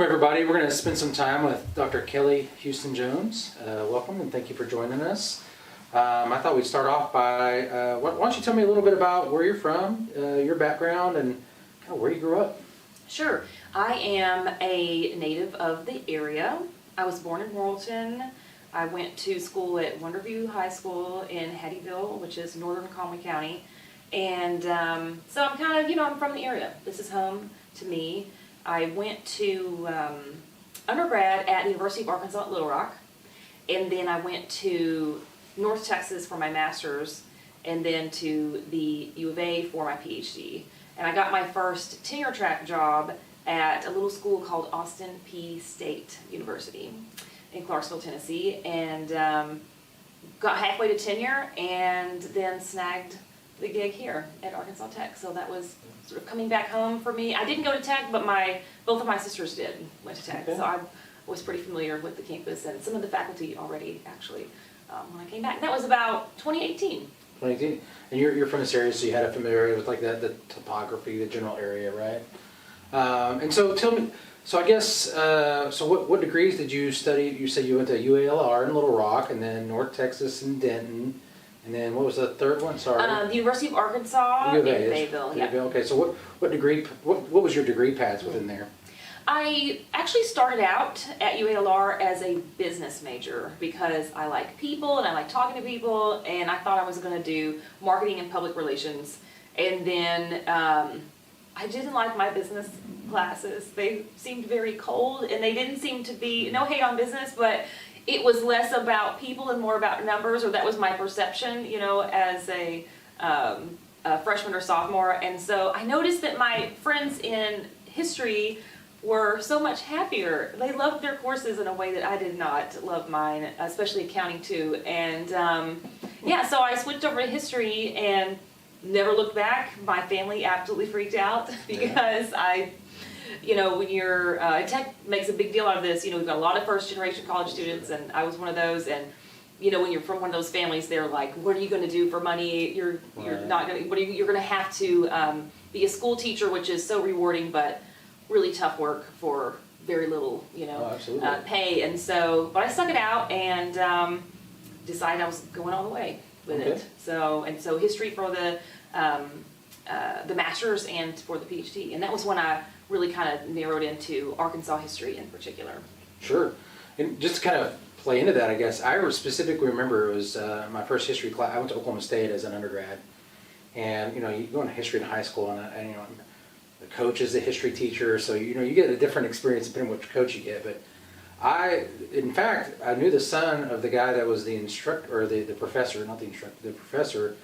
Welcome everybody. We're going to spend some time with Dr. Kelly Houston Jones. Welcome and thank you for joining us. I thought we'd start off by, why don't you tell me a little bit about where you're from, your background, and kind of where you grew up. Sure. I am a native of the area. I was born in Morrilton. I went to school at Wonderview High School in Hattieville, which is northern Conway County. And so I'm kind of, I'm from the area. This is home to me. I went to undergrad at the University of Arkansas at Little Rock, and then I went to North Texas for my master's, and then to the U of A for my PhD. And I got my first tenure track job at a little school called Austin P. State University in Clarksville, Tennessee, and got halfway to tenure and then snagged the gig here at Arkansas Tech. So that was sort of coming back home for me. I didn't go to Tech, but both of my sisters went to Tech. Okay. So I was pretty familiar with the campus and some of the faculty already, actually, when I came back. That was about 2018. 2018. And you're from this area, so you had a familiarity with like the topography, the general area, right? And so tell me, so I guess, so what degrees did you study? You said you went to UALR in Little Rock, and then North Texas in Denton. And then what was the third one? Sorry. The University of Arkansas in Fayetteville. Yeah. Okay. So what degree? What was your degree paths within there? I actually started out at UALR as a business major because I like people and I like talking to people, and I thought I was going to do marketing and public relations. And then I didn't like my business classes. They seemed very cold, and they didn't seem to be, no hate on business, but it was less about people and more about numbers, or that was my perception, as a freshman or sophomore. And so I noticed that my friends in history were so much happier. They loved their courses in a way that I did not love mine, especially accounting too. And so I switched over to history and never looked back. My family absolutely freaked out because when you're, Tech makes a big deal out of this. We've got a lot of first-generation college students, and I was one of those. And when you're from one of those families, they're like, "What are you going to do for money? You're not going to. You're going to have to be a school teacher, which is so rewarding, but really tough work for very little, pay." And so, but I stuck it out and decided I was going all the way with it. So history for the master's and for the PhD, and that was when I really kind of narrowed into Arkansas history in particular. Sure. And just to kind of play into that, I guess, I specifically remember it was my first history class. I went to Oklahoma State as an undergrad. And, you go into history in high school, and the coach is the history teacher, so, you get a different experience depending on which coach you get. But in fact, I knew the son of the guy that was the instructor, or the professor, not the instructor, the professor.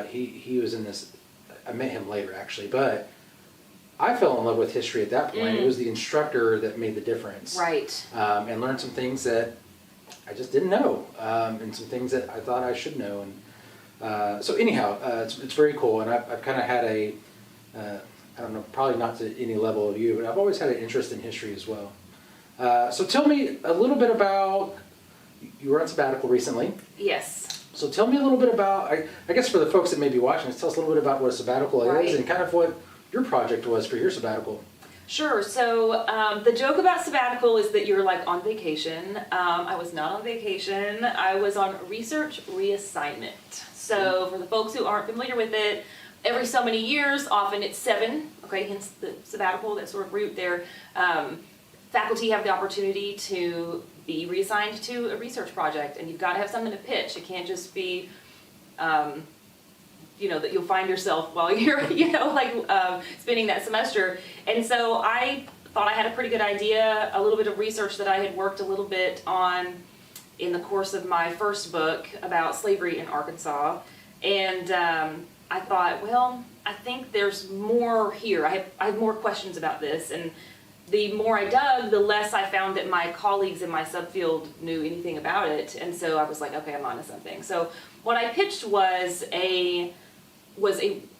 He was in this, I met him later, actually, but I fell in love with history at that point. It was the instructor that made the difference. Right. And learned some things that I just didn't know, and some things that I thought I should know. And so anyhow, it's very cool. And I've kind of had I don't know, probably not to any level of you, but I've always had an interest in history as well. So tell me a little bit about, you were on sabbatical recently. Yes. So tell me a little bit about, I guess for the folks that may be watching, tell us a little bit about what a sabbatical is and kind of what your project was for your sabbatical. Sure. So the joke about sabbatical is that you're like on vacation. I was not on vacation. I was on research reassignment. So for the folks who aren't familiar with it, every so many years, often it's 7, hence the sabbatical, that sort of route there. Faculty have the opportunity to be reassigned to a research project, and you've got to have something to pitch. It can't just be that you'll find yourself while you're, spending that semester. And so I thought I had a pretty good idea, a little bit of research that I had worked a little bit on in the course of my first book about slavery in Arkansas. And I thought, well, I think there's more here. I have more questions about this. And the more I dug, the less I found that my colleagues in my subfield knew anything about it. And so I was like, okay, I'm onto something. So what I pitched was a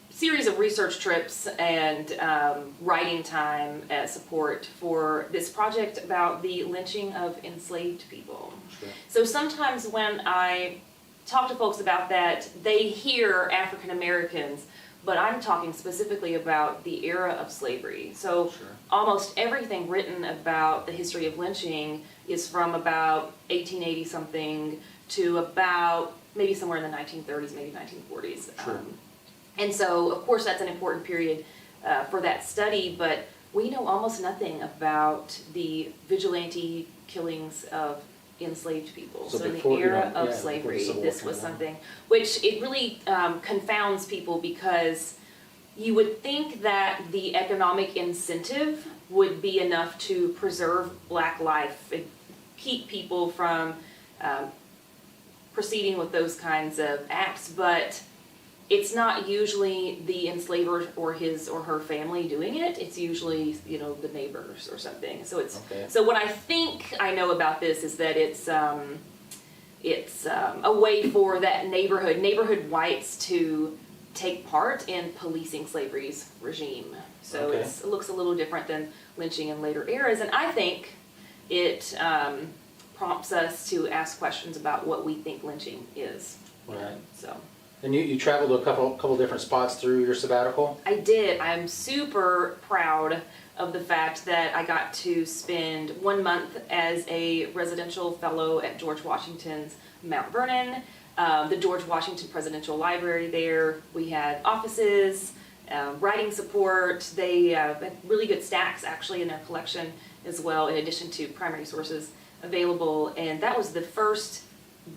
series of research trips and writing time as support for this project about the lynching of enslaved people. Sure. So sometimes when I talk to folks about that, they hear African Americans, but I'm talking specifically about the era of slavery. So Sure. almost everything written about the history of lynching is from about 1880 something to about maybe somewhere in the 1930s, maybe 1940s. Sure. And so, of course, that's an important period for that study, but we know almost nothing about the vigilante killings of enslaved people. So So in the before, era yeah, of before the slavery, Civil War this came was along. something which it really confounds people, because you would think that the economic incentive would be enough to preserve black life and keep people from proceeding with those kinds of acts, but it's not usually the enslaver or his or her family doing it. It's usually, the neighbors or something. So Okay. so what I think I know about this is that it's a way for that neighborhood whites to take part in policing slavery's regime. So Okay. it looks a little different than lynching in later eras, and I think it prompts us to ask questions about what we think lynching is. Right. So. And you traveled to a couple different spots through your sabbatical? I did. I'm super proud of the fact that I got to spend 1 month as a residential fellow at George Washington's Mount Vernon, the George Washington Presidential Library there. We had offices, writing support. They had really good stacks actually in their collection as well, in addition to primary sources available. And that was the first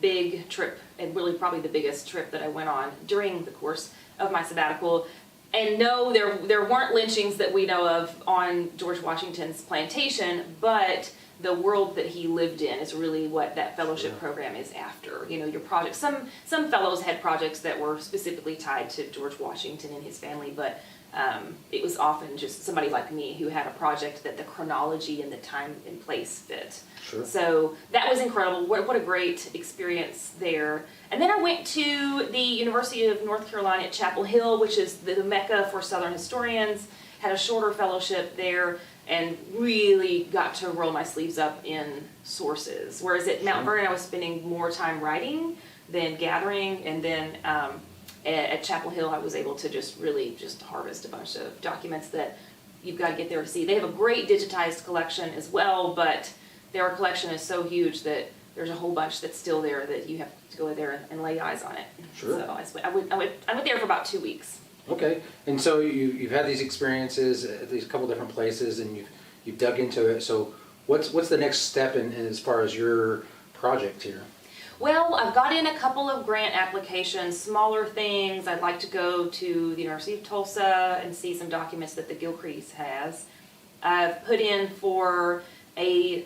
big trip, and really probably the biggest trip that I went on during the course of my sabbatical. And no, there weren't lynchings that we know of on George Washington's plantation, but the world that he lived in is really what that fellowship Sure. program is after. Your projects. Some fellows had projects that were specifically tied to George Washington and his family, but it was often just somebody like me who had a project that the chronology and the time and place fit. Sure. So that was incredible. What a great experience there. And then I went to the University of North Carolina at Chapel Hill, which is the mecca for Southern historians. Had a shorter fellowship there and really got to roll my sleeves up in sources. Whereas at Mount Vernon, I was spending more time writing than gathering. And then at Chapel Hill, I was able to just harvest a bunch of documents that you've got to get there to see. They have a great digitized collection as well, but their collection is so huge that there's a whole bunch that's still there that you have to go there and lay eyes on it. Sure. So I went there for about 2 weeks. Okay. And so you've had these experiences at these couple different places, and you've dug into it. So what's the next step in as far as your project here? Well, I've got in a couple of grant applications, smaller things. I'd like to go to the University of Tulsa and see some documents that the Gilcrease has. I've put in for a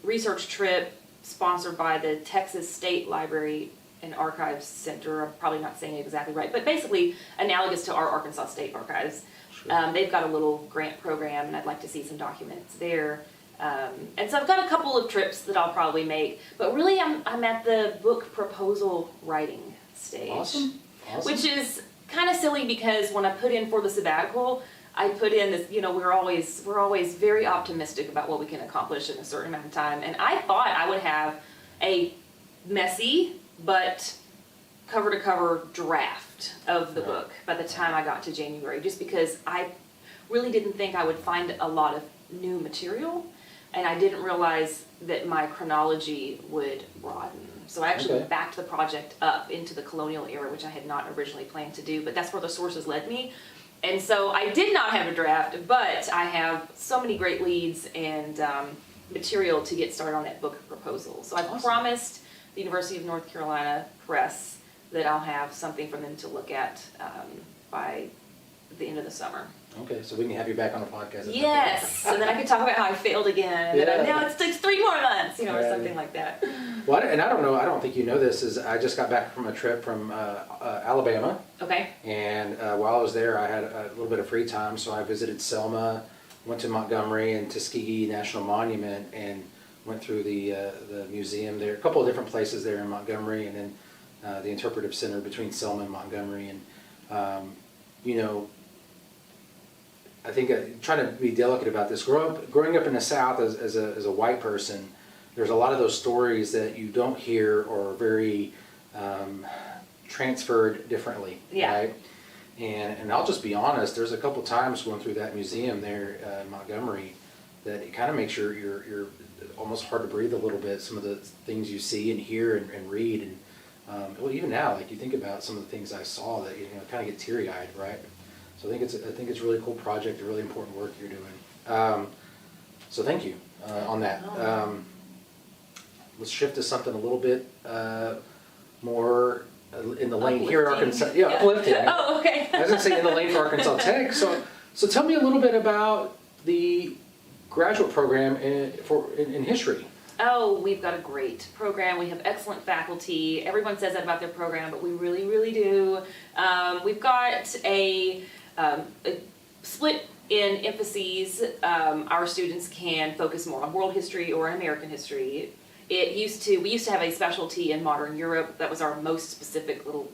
research trip sponsored by the Texas State Library and Archives Center. I'm probably not saying it exactly right, but basically analogous to our Arkansas State Archives. Sure. They've got a little grant program, and I'd like to see some documents there. And so I've got a couple of trips that I'll probably make, but really I'm at the book proposal writing stage. Awesome. Which is kind of silly, because when I put in for the sabbatical, I put in this, we're always very optimistic about what we can accomplish in a certain amount of time. And I thought I would have a messy but cover to cover draft of the book by the time I got to January, just because I really didn't think I would find a lot of new material, and I didn't realize that my chronology would broaden. So I actually backed the project up into the colonial era, which I had not originally planned to do, but that's where the sources led me. And so I did not have a draft, but I have so many great leads and material to get started on that book proposal. So I've promised the University of North Carolina Press that I'll have something for them to look at by the end of the summer. Okay, so we can have you back on the podcast. Yes, so then I can talk about how I failed again, and then now it's 3 more months, or something like that. Well, and I don't think you know this, is I just got back from a trip from Alabama. Okay. And while I was there, I had a little bit of free time, so I visited Selma, went to Montgomery and Tuskegee National Monument, and went through the museum there, a couple of different places there in Montgomery, and then the interpretive center between Selma and Montgomery. And I think trying to be delicate about this. Growing up in the South as a white person, there's a lot of those stories that you don't hear or are very transferred differently. Yeah. Right? And I'll just be honest, there's a couple times going through that museum there in Montgomery that it kind of makes you're almost hard to breathe a little bit, some of the things you see and hear and read. And well, even now, like you think about some of the things I saw that, you know, kind of get teary-eyed, right? So I think it's a really cool project, a really important work you're doing. So thank you on that. Let's shift to something a little bit more in the lane here at Arkansas. Yeah, uplifting. Oh, okay. I was going to say in the lane for Arkansas Tech. So tell me a little bit about the graduate program in history. Oh, we've got a great program. We have excellent faculty. Everyone says that about their program, but we really, really do. We've got a split in emphases. Our students can focus more on world history or American history. We used to have a specialty in modern Europe. That was our most specific little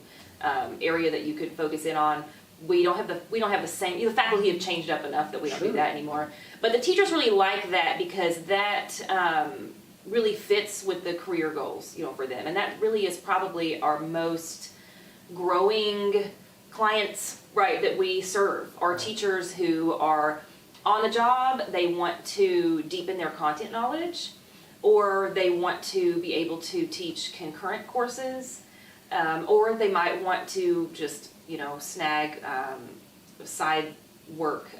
area that you could focus in on. We don't have the same. The faculty have changed up enough that we don't do that anymore. But the teachers really like that because that really fits with the career goals, for them, and that really is probably our most growing clients, right? That we serve are teachers who are on the job. They want to deepen their content knowledge, or they want to be able to teach concurrent courses, or they might want to just, snag side work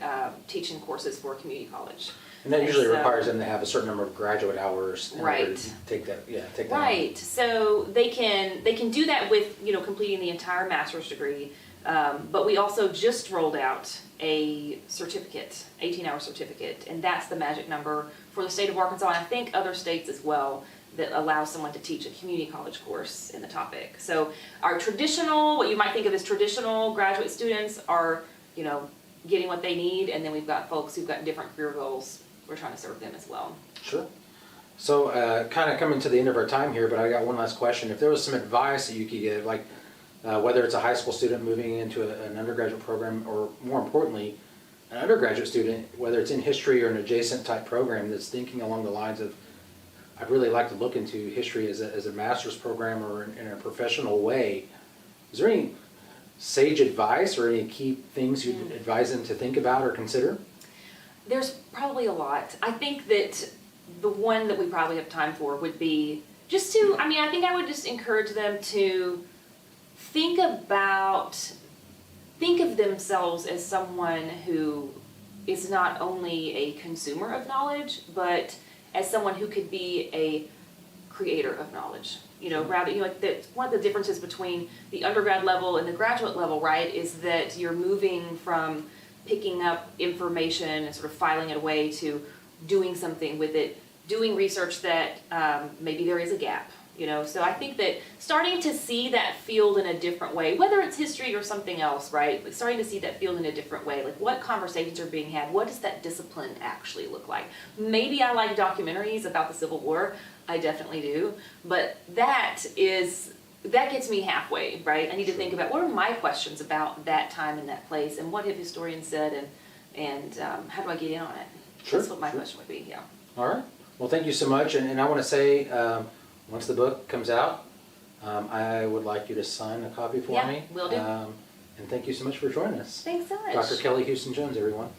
teaching courses for community college. And that usually requires them to have a certain number of graduate hours in order to take that. Right. So they can do that with, completing the entire master's degree. But we also just rolled out a certificate, 18-hour certificate, and that's the magic number for the state of Arkansas, and I think other states as well, that allows someone to teach a community college course in the topic. So our traditional, what you might think of as traditional graduate students are, getting what they need, and then we've got folks who've got different career goals. We're trying to serve them as well. Sure. So kind of coming to the end of our time here, but I got one last question. If there was some advice that you could give, like whether it's a high school student moving into an undergraduate program, or more importantly, an undergraduate student, whether it's in history or an adjacent type program that's thinking along the lines of, I'd really like to look into history as a master's program or in a professional way, is there any sage advice or any key things you'd advise them to think about or consider? There's probably a lot. I think that the one that we probably have time for would be just to, I think I would just encourage them to think of themselves as someone who is not only a consumer of knowledge, but as someone who could be a creator of knowledge. Rather, that's one of the differences between the undergrad level and the graduate level, right, is that you're moving from picking up information and sort of filing it away to doing something with it, doing research that maybe there is a gap. So I think that starting to see that field in a different way, whether it's history or something else, right? But starting to see that field in a different way, like what conversations are being had, what does that discipline actually look like? Maybe I like documentaries about the Civil War, I definitely do, but that gets me halfway, right? I need to think about what are my questions about that time and that place, and what have historians said, and how do I get in on it? Sure, that's what my question would be, yeah. All right. Well, thank you so much, and I want to say, once the book comes out, I would like you to sign a copy for me. Yeah, will do. And thank you so much for joining us. Thanks so much. Dr. Kelly Houston Jones, everyone.